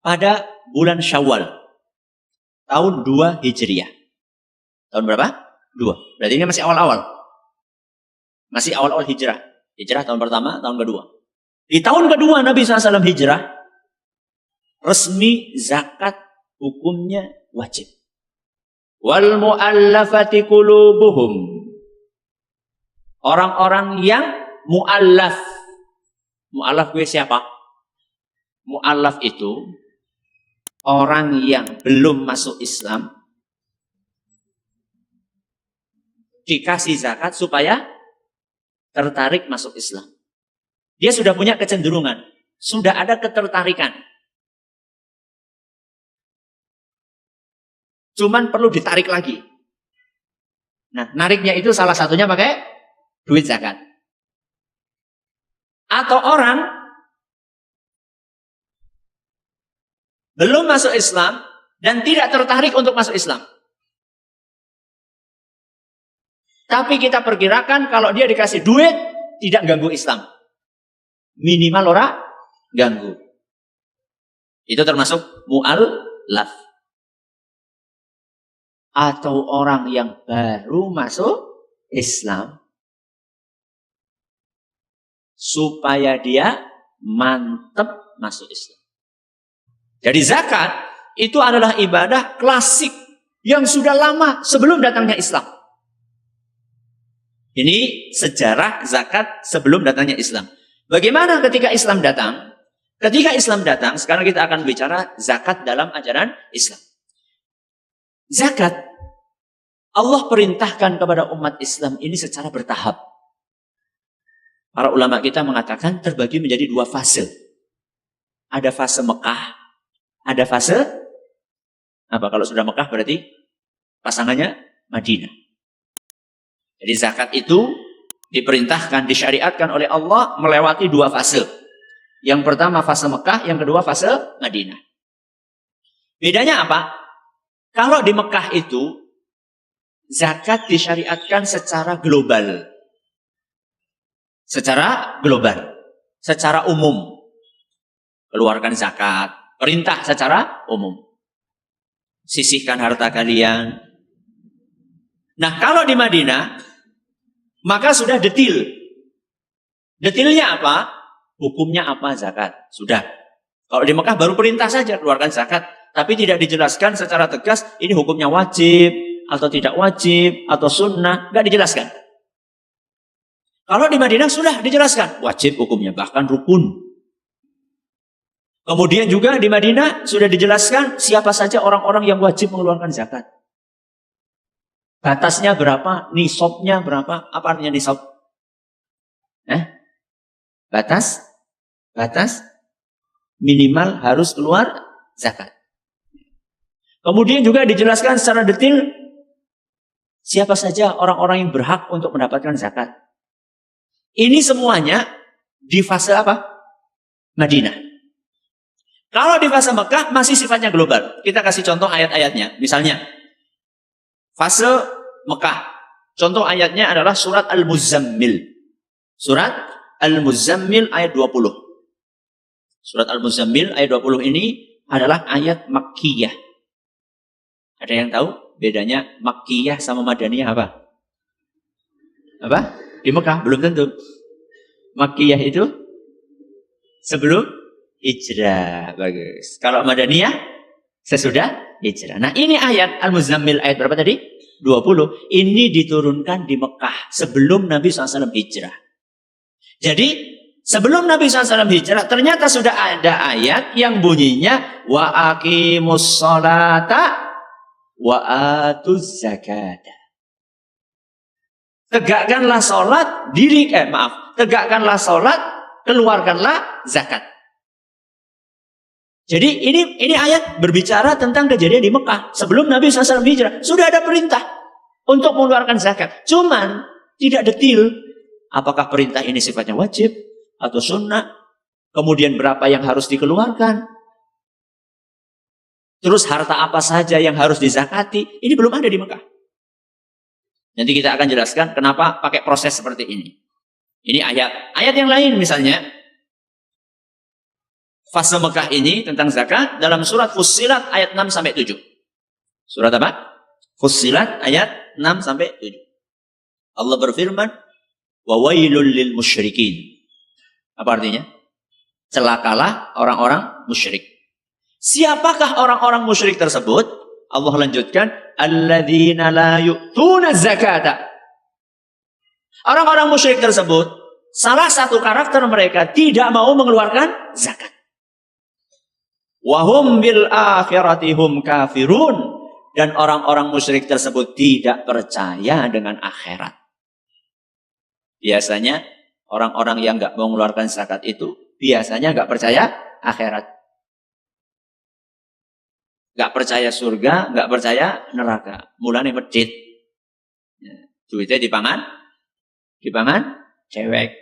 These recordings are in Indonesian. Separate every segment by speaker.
Speaker 1: pada bulan Syawal tahun 2 Hijriah. Tahun berapa? 2. Berarti ini masih awal-awal. Masih awal-awal hijrah. Hijrah tahun pertama, tahun kedua. Di tahun kedua Nabi SAW hijrah, resmi zakat hukumnya wajib. Wal mu'allafati qulubuhum. Orang-orang yang mu'allaf. Mu'allaf gue siapa? Mu'allaf itu orang yang belum masuk Islam dikasih zakat supaya tertarik masuk Islam. Dia sudah punya kecenderungan, sudah ada ketertarikan. Cuman perlu ditarik lagi. Nah, nariknya itu salah satunya pakai duit zakat. Atau orang belum masuk Islam dan tidak tertarik untuk masuk Islam. Tapi kita perkirakan kalau dia dikasih duit, tidak ganggu Islam. Minimal orang ganggu. Itu termasuk mu'allaf. Atau orang yang baru masuk Islam. Supaya dia mantap masuk Islam. Jadi zakat itu adalah ibadah klasik yang sudah lama sebelum datangnya Islam. Ini sejarah zakat sebelum datangnya Islam. Bagaimana ketika Islam datang? Ketika Islam datang, sekarang kita akan bicara zakat dalam ajaran Islam. Zakat, Allah perintahkan kepada umat Islam ini secara bertahap. Para ulama kita mengatakan terbagi menjadi 2 fase. Ada fase Mekah, ada fase apa? Kalau sudah Mekah berarti pasangannya Madinah. Jadi zakat itu diperintahkan, disyariatkan oleh Allah melewati 2 fase. Yang pertama fase Mekah, yang kedua fase Madinah. Bedanya apa? Kalau di Mekah itu zakat disyariatkan secara global. Secara global, secara umum. Keluarkan zakat, perintah secara umum. Sisihkan harta kalian. Nah, kalau di Madinah maka sudah detil. Detilnya apa? Hukumnya apa zakat? Sudah. Kalau di Mekah baru perintah saja keluarkan zakat. Tapi tidak dijelaskan secara tegas ini hukumnya wajib atau tidak wajib atau sunnah. Tidak dijelaskan. Kalau di Madinah sudah dijelaskan. Wajib hukumnya, bahkan rukun. Kemudian juga di Madinah sudah dijelaskan siapa saja orang-orang yang wajib mengeluarkan zakat. Batasnya berapa? Nisabnya berapa? Apa artinya nisab? Batas minimal harus keluar zakat. Kemudian juga dijelaskan secara detail siapa saja orang-orang yang berhak untuk mendapatkan zakat. Ini semuanya di fase apa? Madinah. Kalau di fase Mekah masih sifatnya global. Kita kasih contoh ayat-ayatnya. Misalnya fase Mekah. Contoh ayatnya adalah surat Al-Muzammil. Surat Al-Muzammil ayat 20. Surat Al-Muzammil ayat 20 ini adalah ayat Makkiyah. Ada yang tahu bedanya Makkiyah sama Madaniyah apa? Apa? Di Mekah? Belum tentu. Makkiyah itu sebelum hijrah. Bagus. Kalau Madaniyah sesudah hijrah. Nah, ini ayat Al-Muzammil ayat berapa tadi? 20. Ini diturunkan di Mekah sebelum Nabi SAW hijrah. Jadi sebelum Nabi SAW hijrah ternyata sudah ada ayat yang bunyinya wa aqimus sholata wa atuz zakata. Tegakkanlah sholat, tegakkanlah sholat, keluarkanlah zakat. Jadi ini ayat berbicara tentang kejadian di Mekah. Sebelum Nabi SAW hijrah, sudah ada perintah untuk mengeluarkan zakat. Cuman tidak detil. Apakah perintah ini sifatnya wajib atau sunnah? Kemudian berapa yang harus dikeluarkan? Terus harta apa saja yang harus dizakati? Ini belum ada di Mekah. Nanti kita akan jelaskan kenapa pakai proses seperti ini. Ini ayat. Ayat yang lain misalnya fase Mekah ini tentang zakat dalam surat Fussilat ayat 6 sampai 7. Surat apa? Fussilat ayat 6 sampai 7. Allah berfirman, "Wa wailul lil musyrikin." Apa artinya? Celakalah orang-orang musyrik. Siapakah orang-orang musyrik tersebut? Allah lanjutkan, "Alladzina la yu'tuna zakata." Orang-orang musyrik tersebut, salah satu karakter mereka tidak mau mengeluarkan zakat. Wahum bil akhirati hum kafirun. Dan orang-orang musyrik tersebut tidak percaya dengan akhirat. Biasanya orang-orang yang nggak mau mengeluarkan zakat itu biasanya nggak percaya akhirat, nggak percaya surga, nggak percaya neraka. Mulane medit, duitnya dipangan cewek.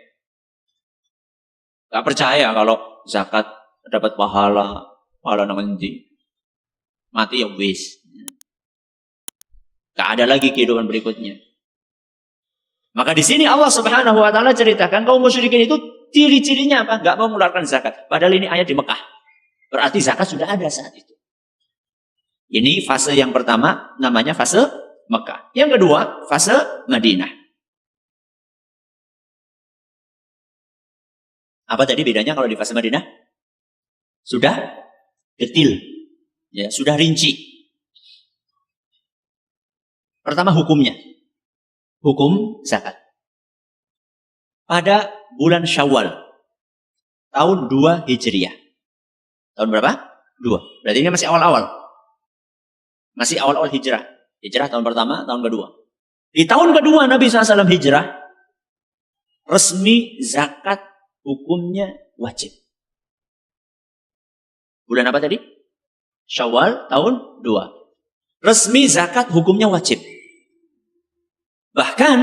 Speaker 1: Nggak percaya kalau zakat dapat pahala nanti mati ya wis. Gak ada lagi kehidupan berikutnya. Maka di sini Allah Subhanahu wa taala ceritakan kaum musyrikin itu ciri-cirinya apa? Gak mau mengeluarkan zakat. Padahal ini ayat di Mekah. Berarti zakat sudah ada saat itu. Ini fase yang pertama namanya fase Mekah. Yang kedua, fase Madinah. Apa tadi bedanya kalau di fase Madinah? Sudah detail. Ya, sudah rinci. Pertama hukumnya. Hukum zakat. Pada bulan Syawal tahun 2 Hijriah. Tahun berapa? 2. Berarti ini masih awal-awal. Masih awal-awal hijrah. Hijrah tahun pertama, tahun kedua. Di tahun kedua Nabi SAW hijrah, resmi zakat hukumnya wajib. Bulan apa tadi? Syawal tahun 2. Resmi zakat hukumnya wajib. Bahkan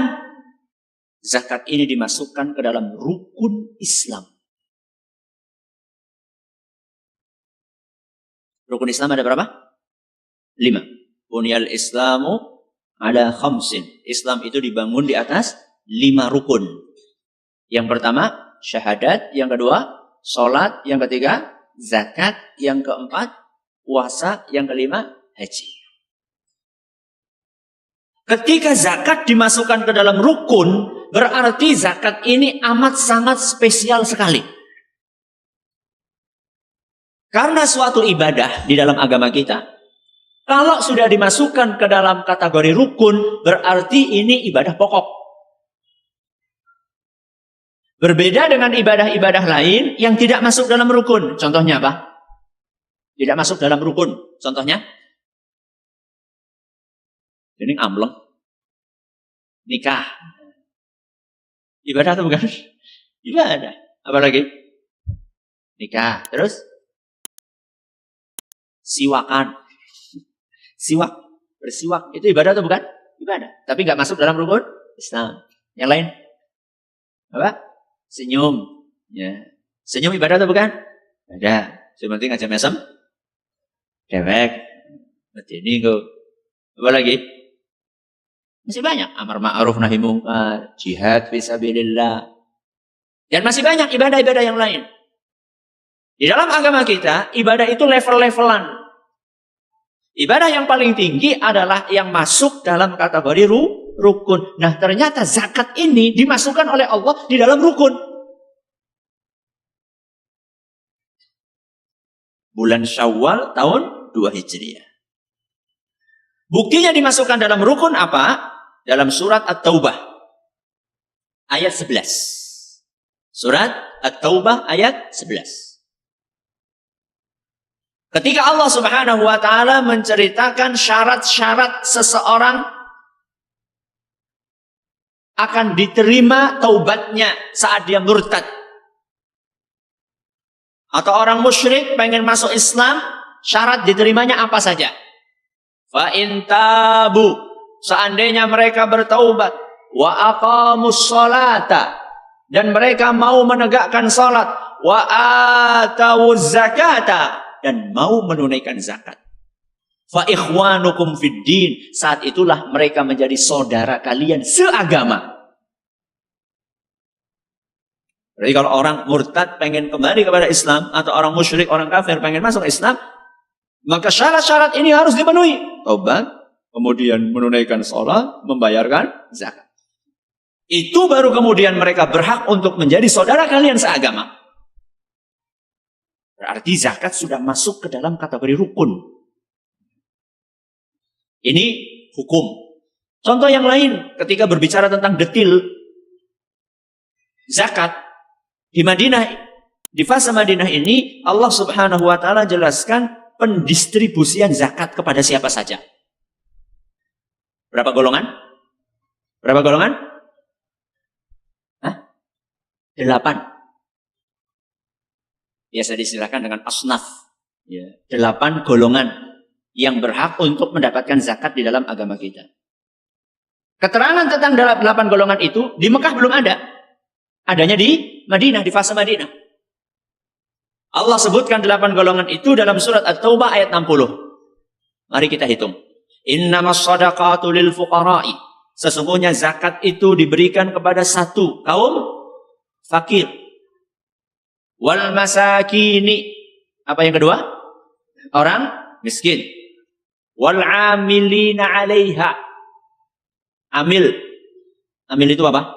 Speaker 1: zakat ini dimasukkan ke dalam rukun Islam. Rukun Islam ada berapa? 5. Bunyal Islamu ala khamsin. Islam itu dibangun di atas 5 rukun. Yang pertama, syahadat. Yang kedua, sholat. Yang ketiga, zakat. Yang keempat, puasa. Yang kelima, haji. Ketika zakat dimasukkan ke dalam rukun, berarti zakat ini amat sangat spesial sekali. Karena suatu ibadah di dalam agama kita, kalau sudah dimasukkan ke dalam kategori rukun, berarti ini ibadah pokok. Berbeda dengan ibadah-ibadah lain yang tidak masuk dalam rukun. Contohnya apa? Tidak masuk dalam rukun. Contohnya? Ini amleng. Nikah. Ibadah atau bukan? Ibadah. Apa lagi? Nikah. Terus? Siwakan. Siwak. Bersiwak. Itu ibadah atau bukan? Ibadah. Tapi nggak masuk dalam rukun Islam. Yang lain? Apa? Senyum. Ya. Senyum ibadah atau bukan? Ada. Sebenarnya ngajak mesem. Dewek. Ini kok. Apa lagi? Masih banyak. Amar ma'ruf nahi mungkar, jihad fisabilillah. Dan masih banyak ibadah-ibadah yang lain. Di dalam agama kita, ibadah itu level-levelan. Ibadah yang paling tinggi adalah yang masuk dalam kategori rukun. Nah, ternyata zakat ini dimasukkan oleh Allah di dalam rukun. Bulan Syawal tahun 2 Hijriah. Buktinya dimasukkan dalam rukun apa? Dalam surat At-Taubah ayat 11. Surat At-Taubah ayat 11. Ketika Allah Subhanahu wa taala menceritakan syarat-syarat seseorang akan diterima taubatnya saat dia murtad. Atau orang musyrik pengen masuk Islam, syarat diterimanya apa saja? Fa in tabu, seandainya mereka bertaubat, wa aqamus sholata, dan mereka mau menegakkan salat, wa atawuz zakata, dan mau menunaikan zakat. Fa ikhwanukum fid din, saat itulah mereka menjadi saudara kalian seagama. Berarti kalau orang murtad pengen kembali kepada Islam, atau orang musyrik, orang kafir pengen masuk Islam, maka syarat-syarat ini harus dipenuhi. Taubat, kemudian menunaikan sholat, membayarkan zakat. Itu baru kemudian mereka berhak untuk menjadi saudara kalian seagama. Berarti zakat sudah masuk ke dalam kategori rukun. Ini hukum. Contoh yang lain, ketika berbicara tentang detil zakat di Madinah, di fase Madinah ini Allah Subhanahu wa taala jelaskan pendistribusian zakat kepada siapa saja. Berapa golongan? Berapa golongan? 8. Biasa distilahkan dengan asnaf. 8 golongan yang berhak untuk mendapatkan zakat di dalam agama kita. Keterangan tentang 8 golongan itu di Mekah belum ada. Adanya di Madinah, di fase Madinah. Allah sebutkan 8 golongan itu dalam surat At-Taubah ayat 60. Mari kita hitung. Innamas shadaqatu lil fuqara'i. Sesungguhnya zakat itu diberikan kepada satu kaum fakir. Wal masakini. Apa yang kedua? Orang miskin. Wal amilina 'alaiha. Amil itu apa?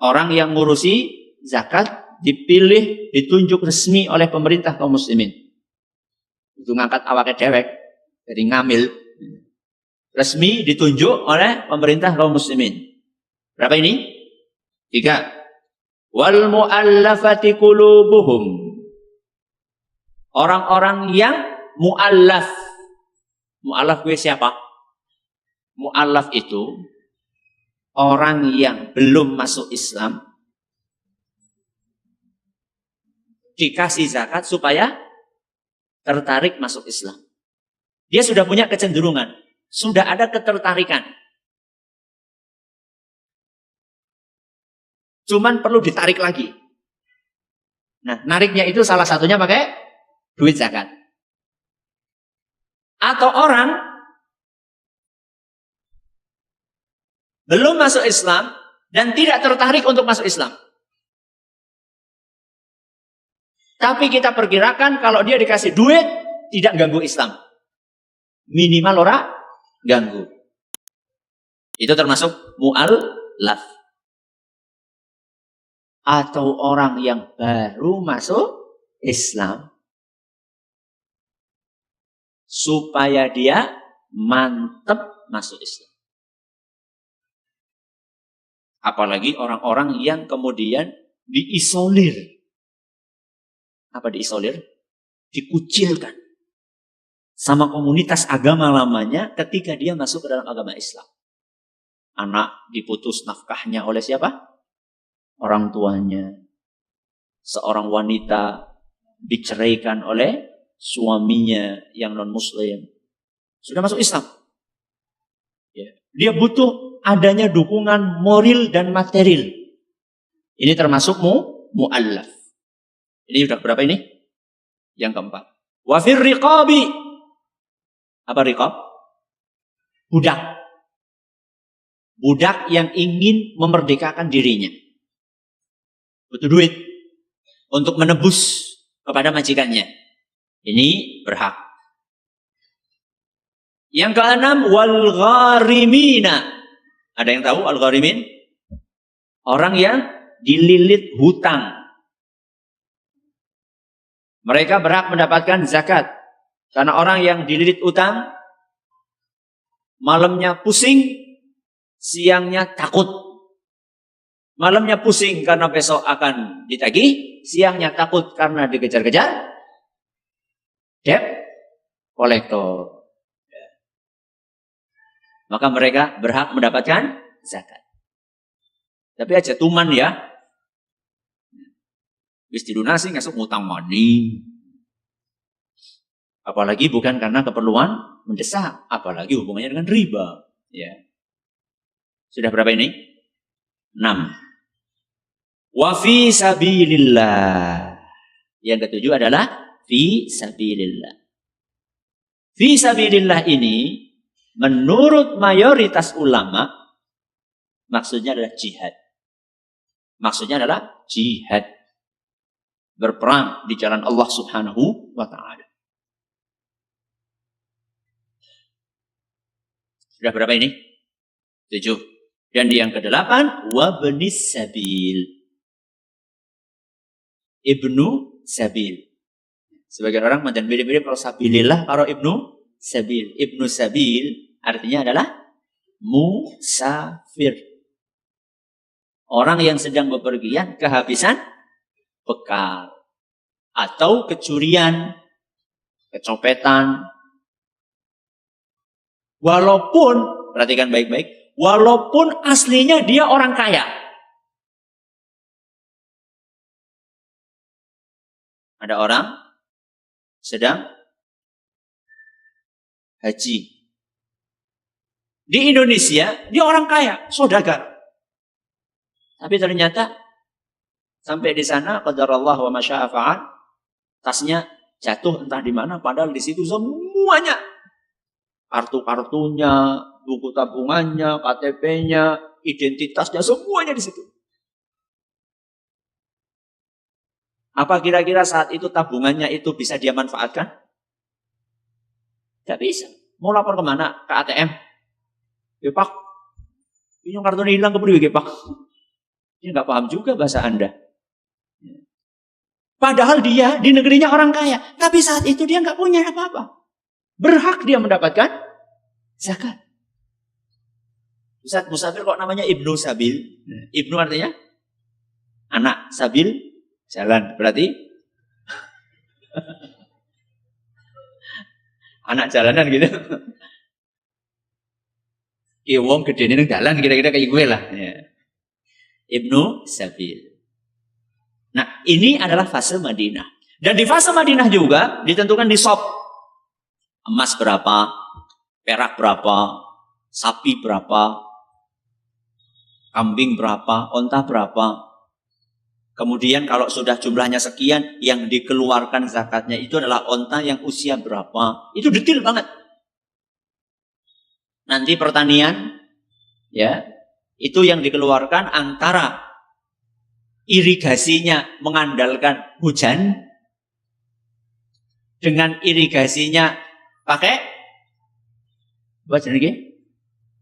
Speaker 1: Orang yang ngurusi zakat, dipilih, ditunjuk resmi oleh pemerintah kaum muslimin. Itu ngangkat awake dewek, jadi ngamil. Resmi ditunjuk oleh pemerintah kaum muslimin. Berapa ini? 3. Wal mu'allafati qulubuhum. Orang-orang yang mu'allaf. Mu'allaf gue siapa? Mu'allaf itu orang yang belum masuk Islam dikasih zakat supaya tertarik masuk Islam. Dia sudah punya kecenderungan, sudah ada ketertarikan. Cuman perlu ditarik lagi. Nah, nariknya itu salah satunya pakai duit zakat. Atau orang belum masuk Islam dan tidak tertarik untuk masuk Islam. Tapi kita perkirakan kalau dia dikasih duit tidak ganggu Islam. Minimal ora ganggu. Itu termasuk mu'allaf. Atau orang yang baru masuk Islam supaya dia mantep masuk Islam. Apalagi orang-orang yang kemudian diisolir. Apa diisolir? Dikucilkan sama komunitas agama lamanya ketika dia masuk ke dalam agama Islam. Anak diputus nafkahnya oleh siapa? Orang tuanya. Seorang wanita diceraikan oleh suaminya yang non-muslim. Sudah masuk Islam. Dia butuh adanya dukungan moral dan material. Ini termasuk mu'allaf. Ini sudah berapa ini? Yang keempat. Wa fir riqabi. Apa riqab? Budak. Budak yang ingin memerdekakan dirinya. Butuh duit untuk menebus kepada majikannya. Ini berhak. Yang keenam, wal gharimina. Ada yang tahu al-gharimin? Orang yang dililit hutang. Mereka berhak mendapatkan zakat. Karena orang yang dililit hutang, malamnya pusing, siangnya takut. Malamnya pusing karena besok akan ditagih, siangnya takut karena dikejar-kejar. Debt kolektor. Maka mereka berhak mendapatkan zakat. Tapi aja tuman ya. Wis dilunasi ngasuk ngutang mani. Apalagi bukan karena keperluan mendesak, apalagi hubungannya dengan riba, ya. Sudah berapa ini? 6. Wa fi sabilillah. Yang ketujuh adalah fi sabilillah. Fi sabilillah ini menurut mayoritas ulama maksudnya adalah jihad. Maksudnya adalah jihad. Berperang di jalan Allah Subhanahu wa ta'ala. Sudah berapa ini? 7. Dan yang ke-8, wabnis sabil. Ibnu sabil. Sebagian orang macam mirip-mirip kalau sabilillah, kalau ibnu sabil. Ibnu sabil artinya adalah musafir. Orang yang sedang bepergian kehabisan bekal. Atau kecurian, kecopetan. Walaupun, perhatikan baik-baik, walaupun aslinya dia orang kaya. Ada orang sedang haji. Di Indonesia, dia orang kaya, saudagar. Tapi ternyata sampai di sana, qadarullah wa masya'a fa'al, tasnya jatuh entah di mana, padahal di situ semuanya, kartu-kartunya, buku tabungannya, KTP-nya, identitasnya, semuanya di situ. Apa kira-kira saat itu tabungannya itu bisa dia manfaatkan? Tidak bisa. Mau lapor kemana? Ke ATM. Ya Pak, ini kartunya hilang ke Pak. Dia nggak paham juga bahasa Anda. Padahal dia di negerinya orang kaya. Tapi saat itu dia nggak punya apa-apa. Berhak dia mendapatkan zakat. Ustaz musafir kok namanya Ibnu Sabil? Ibnu artinya anak, Sabil jalan. Berarti anak jalanan gitu. Ki wong gede ning dalan kira-kira kayak gue lah. Ya. Ibnu Sabil. Nah, ini adalah fase Madinah. Dan di fase Madinah juga ditentukan di shop. Emas berapa, perak berapa, sapi berapa, kambing berapa, onta berapa. Kemudian kalau sudah jumlahnya sekian, yang dikeluarkan zakatnya itu adalah onta yang usia berapa. Itu detail banget. Nanti pertanian, ya, itu yang dikeluarkan antara irigasinya mengandalkan hujan dengan irigasinya pakai apa jenenge?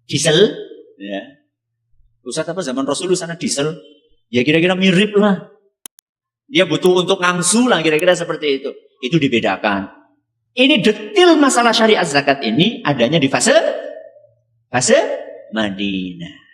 Speaker 1: Diesel, ya. Ustaz apa zaman Rasulullah sana diesel? Ya kira-kira mirip lah. Dia butuh untuk ngangsu lah kira-kira seperti itu. Itu dibedakan. Ini detail masalah syariat zakat ini adanya di fase Madinah.